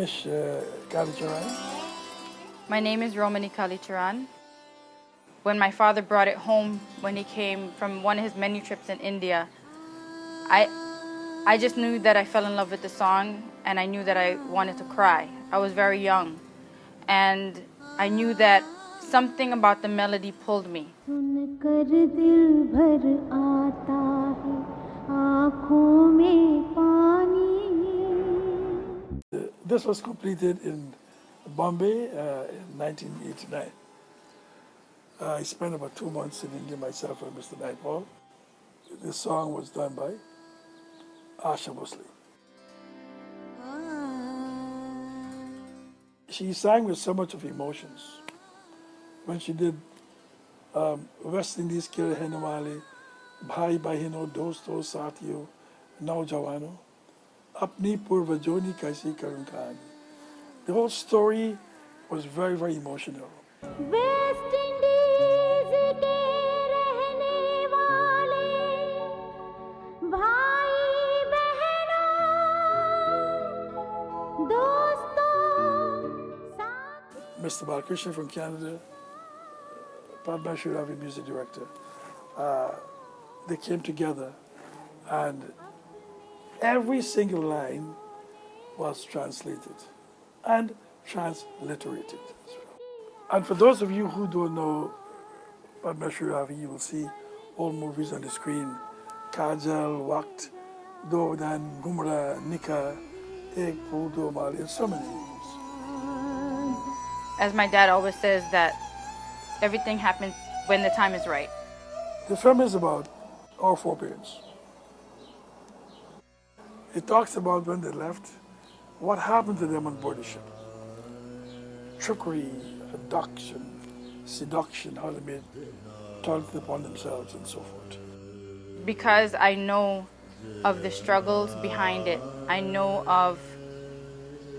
Ramesh Kalicharan. My name is Romani Kalicharan. When my father brought it home when he came from one of his many trips in India, I just knew that I fell in love with the song, and I knew that I wanted to cry. I was very young, and I knew that something about the melody pulled me. This was completed in Bombay in 1989. I spent about 2 months in India myself and Mr. Naipaul. This song was done by Asha Bhosle. She sang with so much of emotions. When she did West Indies ke rehne wale, bhai bahino, dosto, sathiyo, naujawano, apni purvajoni kaisi karun kahani. The whole story was very, very emotional. West Indies ke rehne wale, bhai bahno, dosto, sathiyo. Mr. Balkrishna from Canada, Padma Shri Ravi music director, they came together and every single line was translated and transliterated as well. And for those of you who don't know Padma Shri Ravi, you will see all movies on the screen. Kajal, Waqt, Dodan, Gumra, Nika, Ek, Pudo, Mali, and so many movies. As my dad always says, that everything happens when the time is right. The film is about our foreparents. It talks about when they left, what happened to them on board the ship. Trickery, abduction, seduction, how they made toilet upon themselves and so forth. Because I know of the struggles behind it, I know of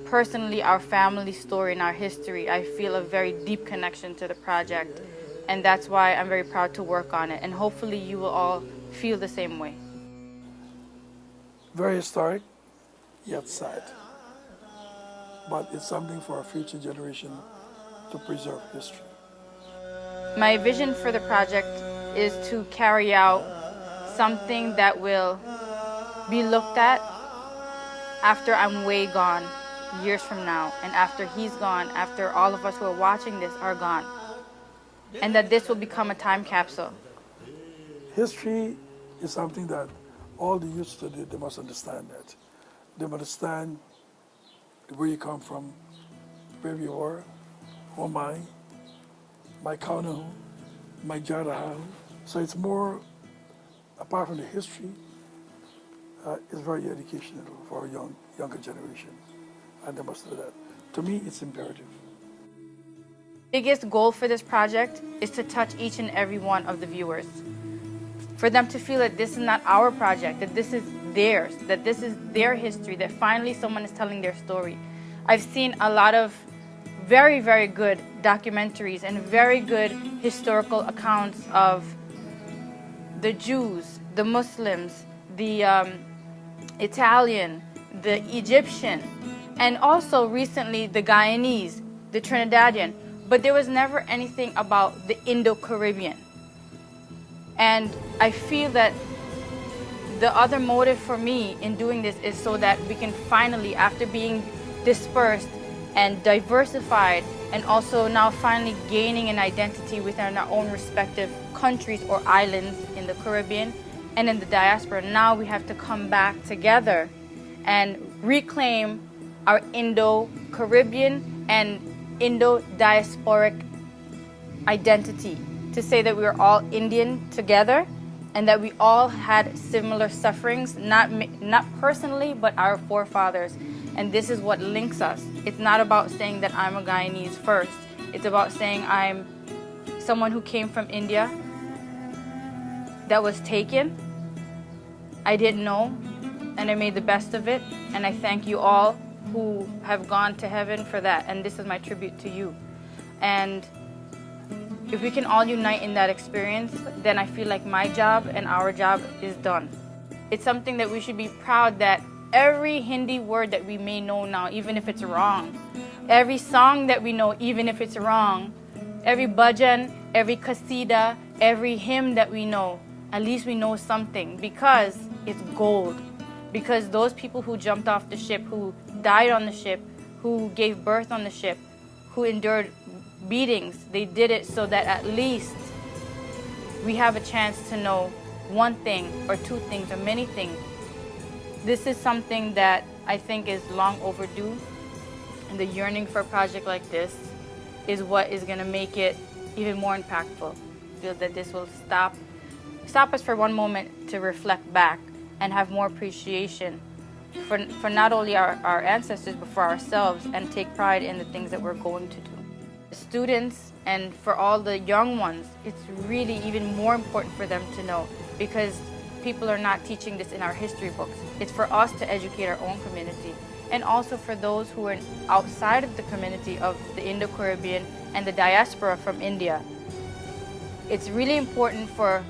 personally our family story and our history, I feel a very deep connection to the project, and that's why I'm very proud to work on it, and hopefully you will all feel the same way. Very historic, yet sad. But it's something for our future generation to preserve history. My vision for the project is to carry out something that will be looked at after I'm way gone, years from now, and after he's gone, after all of us who are watching this are gone, and that this will become a time capsule. History is something that all the youth today, they must understand that. They must understand where you come from, where you are, who am I, my kauna, my jaraha. So it's more, apart from the history, it's very educational for our younger generation, and they must do that. To me, it's imperative. Biggest goal for this project is to touch each and every one of the viewers. For them to feel that this is not our project, that this is theirs, that this is their history, that finally someone is telling their story. I've seen a lot of very, very good documentaries and very good historical accounts of the Jews, the Muslims, the Italian, the Egyptian, and also recently the Guyanese, the Trinidadian, but there was never anything about the Indo-Caribbean. And I feel that the other motive for me in doing this is so that we can finally, after being dispersed and diversified, and also now finally gaining an identity within our own respective countries or islands in the Caribbean and in the diaspora, now we have to come back together and reclaim our Indo-Caribbean and Indo-diasporic identity, to say that we are all Indian together and that we all had similar sufferings, not personally, but our forefathers. And this is what links us. It's not about saying that I'm a Guyanese first. It's about saying I'm someone who came from India that was taken. I didn't know, and I made the best of it. And I thank you all who have gone to heaven for that. And this is my tribute to you. And if we can all unite in that experience, then I feel like my job and our job is done. It's something that we should be proud that every Hindi word that we may know now, even if it's wrong. Every song that we know, even if it's wrong. Every bhajan, every kasida, every hymn that we know, at least we know something because it's gold. Because those people who jumped off the ship, who died on the ship, who gave birth on the ship, who endured beatings, they did it so that at least we have a chance to know one thing or two things or many things. This is something that I think is long overdue, and the yearning for a project like this is what is going to make it even more impactful. I feel that this will stop us for one moment to reflect back and have more appreciation for not only our ancestors but for ourselves, and take pride in the things that we're going to do. The students and for all the young ones, it's really even more important for them to know, because people are not teaching this in our history books. It's for us to educate our own community, and also for those who are outside of the community of the Indo-Caribbean and the diaspora from India. It's really important for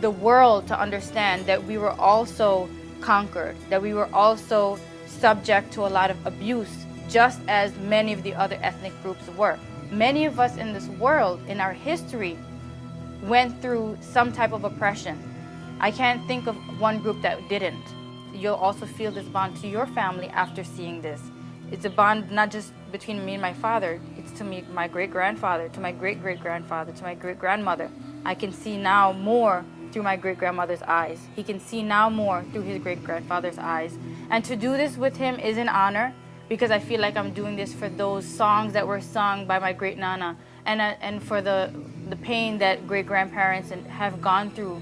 the world to understand that we were also conquered, that we were also subject to a lot of abuse, just as many of the other ethnic groups were. Many of us in this world, in our history, went through some type of oppression. I can't think of one group that didn't. You'll also feel this bond to your family after seeing this. It's a bond not just between me and my father, it's to me, my great-grandfather, to my great-great-grandfather, to my great-grandmother. I can see now more through my great-grandmother's eyes. He can see now more through his great-grandfather's eyes. And to do this with him is an honor, because I feel like I'm doing this for those songs that were sung by my great-nana, and for the pain that great-grandparents have gone through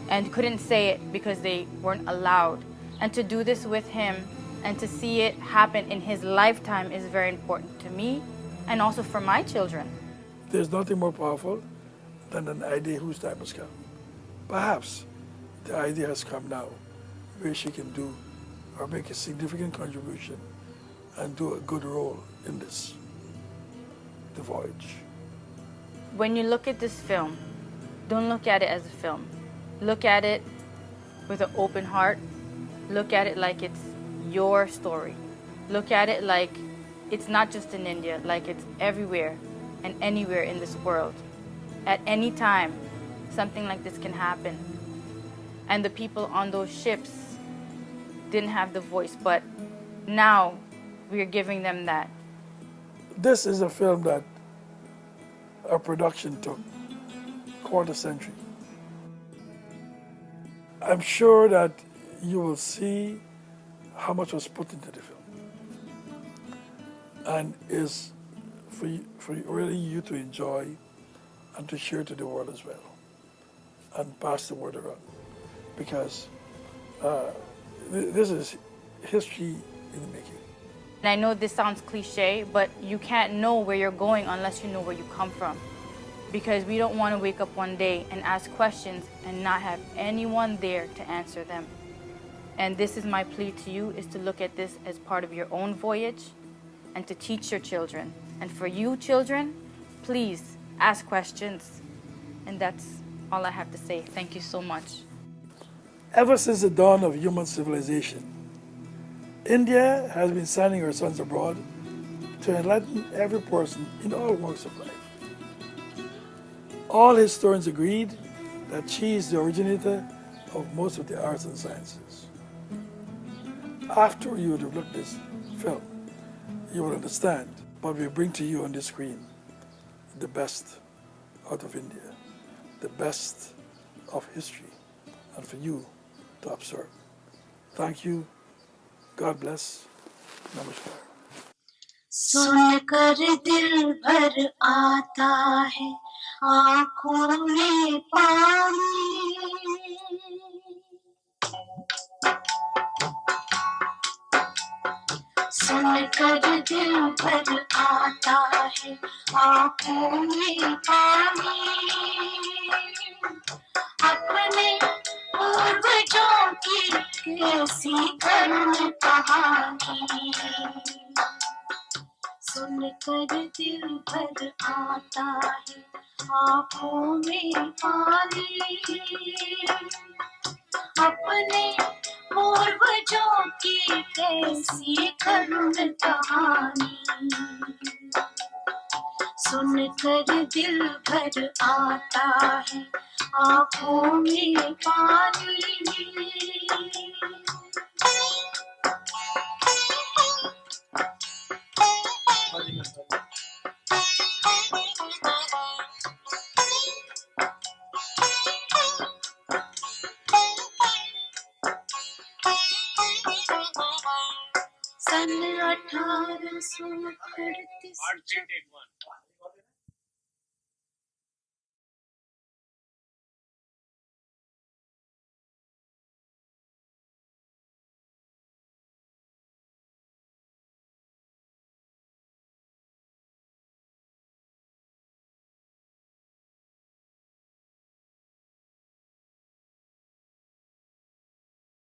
and couldn't say it because they weren't allowed. And to do this with him and to see it happen in his lifetime is very important to me and also for my children. There's nothing more powerful than an idea whose time has come. Perhaps the idea has come now where she can do or make a significant contribution and do a good role in this, the voyage. When you look at this film, don't look at it as a film. Look at it with an open heart. Look at it like it's your story. Look at it like it's not just in India, like it's everywhere and anywhere in this world. At any time, something like this can happen. And the people on those ships didn't have the voice, but now we are giving them that. This is a film that our production took quarter century. I'm sure that you will see how much was put into the film, and is for really you to enjoy and to share to the world as well, and pass the word around, because this is history in the making. And I know this sounds cliche, but you can't know where you're going unless you know where you come from. Because we don't want to wake up one day and ask questions and not have anyone there to answer them. And this is my plea to you, is to look at this as part of your own voyage and to teach your children. And for you children, please ask questions. And that's all I have to say. Thank you so much. Ever since the dawn of human civilization, India has been sending her sons abroad to enlighten every person in all walks of life. All historians agreed that she is the originator of most of the arts and sciences. After you would have looked at this film, you will understand, but we bring to you on the screen the best out of India, the best of history, and for you to observe. Thank you. God bless. Namaskar. सुनकर दिल भर आता है आँखों में पानी सुनकर दिल भर आता है आँखों में पानी अपने पूर्वजों की कैसी कर्म कहानी सुनकर दिल भर आता है आँखों में पानी अपने पूर्वजों की कैसी करुण कहानी सुनकर दिल भर आता है आँखों में पानी सन 1838